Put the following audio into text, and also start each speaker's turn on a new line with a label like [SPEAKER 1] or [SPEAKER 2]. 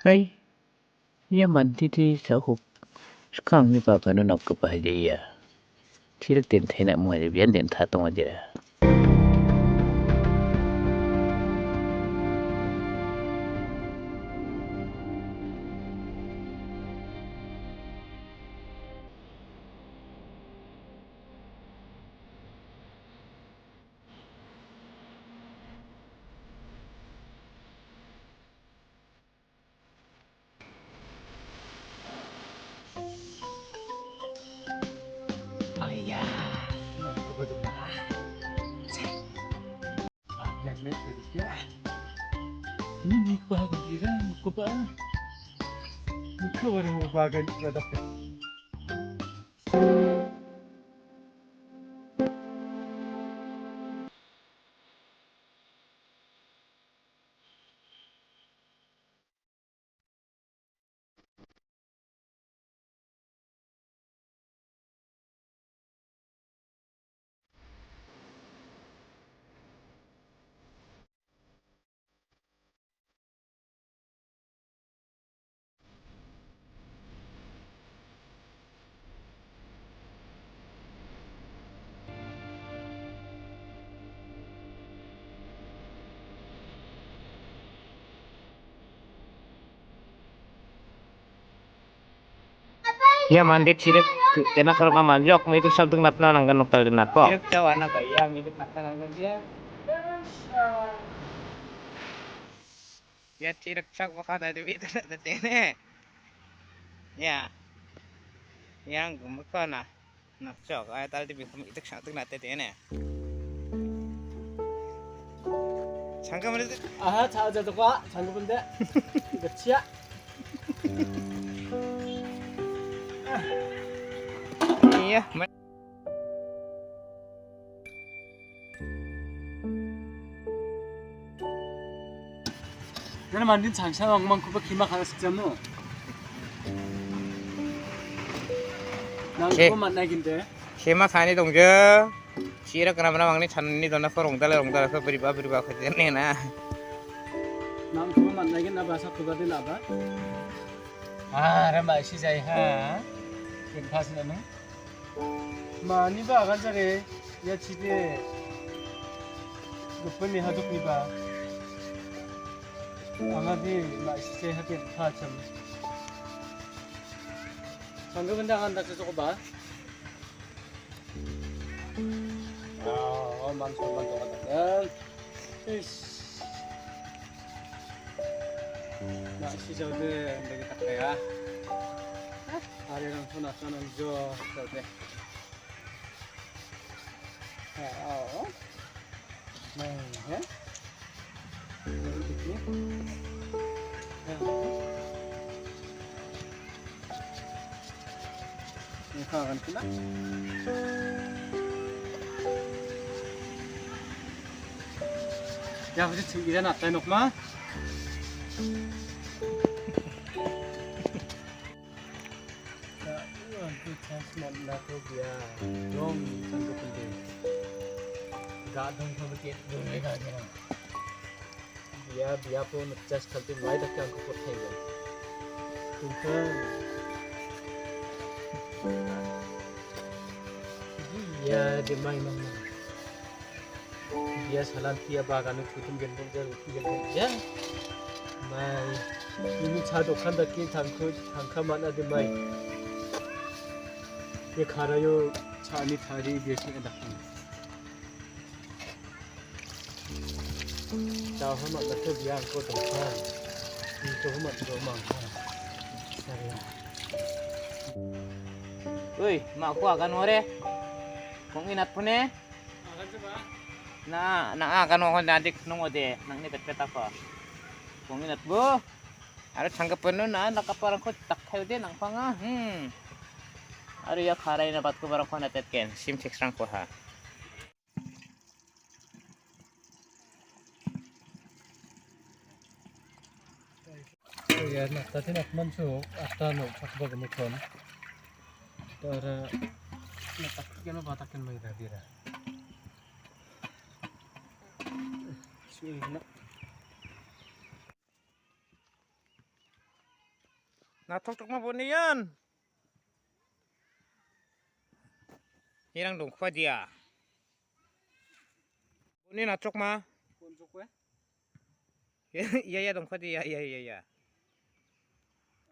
[SPEAKER 1] Ay, yaman titi sa huk. Sekarang ni papa nu nak kebahagia. Tidak tentai nak muat biar den tatong aja.
[SPEAKER 2] Ayah, betul lah. Net kerja. Ini bahagia, muka apa? Muka baru bahagia pada.
[SPEAKER 1] Ya mandit sirik kena kalau manjok itu sabtung natna nang ganok tal dinat po.
[SPEAKER 2] Sirik tawa na kaya, milik makanan dia. Ya sirik sak makana di itu na tene. Ya, yang gumukana. Naksak ay tal di bikum itik sabtung na tene. 잠깐만 해도
[SPEAKER 3] 아, 자, 봐. 장구 본데. 이거 치야.
[SPEAKER 2] iya.
[SPEAKER 3] 내가 만든 장창 왕만 그거 기막 하나 쓰자무. 난
[SPEAKER 2] 예.
[SPEAKER 3] 그거 만나긴데.
[SPEAKER 2] Sema khani dong je. Sira kenapa namang ni channi dona ko rongdala ko beriba khajene na.
[SPEAKER 3] 난 그거 만나긴 나 봐서 그거들 나봐. 아, 라 맛이 자이 하. 괜찮으는? 많이 봐 간자래. 야 집에 몇 번이 하도 봐. 아마디 맛이 자이 하게 다 참. 방금은 당한다 저거 봐. 아, 만천만 동안 에이씨. 맛이 저들 내게 딱 돼야. 아래랑 손 앞서는 저 저대. 네. 이렇게. 이거 안 끝나? 야, 우리 지금 일어나 왔다 놓고만. dia dong sanggup penting gak dong pemikir dong mereka kira dia pun just kalti mai dak kan ko thai ga tungkan dia de mai mang dia salan tia bagan chutum gen bong jar uti gen ya mai ini cha dokhan dak ki thangkha mana de mai ये खा रहा यो छानी थारी बेचने का दखन चाव हम मतलब बियाह को तो खान तो हम मतलब मांगा सरिया
[SPEAKER 2] Uy, mak ko akan ore. Kung inat po ne.
[SPEAKER 3] akan coba
[SPEAKER 2] Na akan ko nadik nung ode nang ni pet ako. Kung inat bo. Aro tanggap po na nakaparang ko takhay din ang panga. Aro ya kharay na bat ko barang ko natetken. Sim text rang ko ha.
[SPEAKER 3] ya nak tadi nak masuk atau nak pakai bagaimana Tara natakkan mo batakan mo dira. Sige na.
[SPEAKER 2] Natok-tok mah buni yan. Irang dong kwa dia. Buni natok mah.
[SPEAKER 3] Punjuk we.
[SPEAKER 2] Iya iya dong kwa dia. Iya iya iya.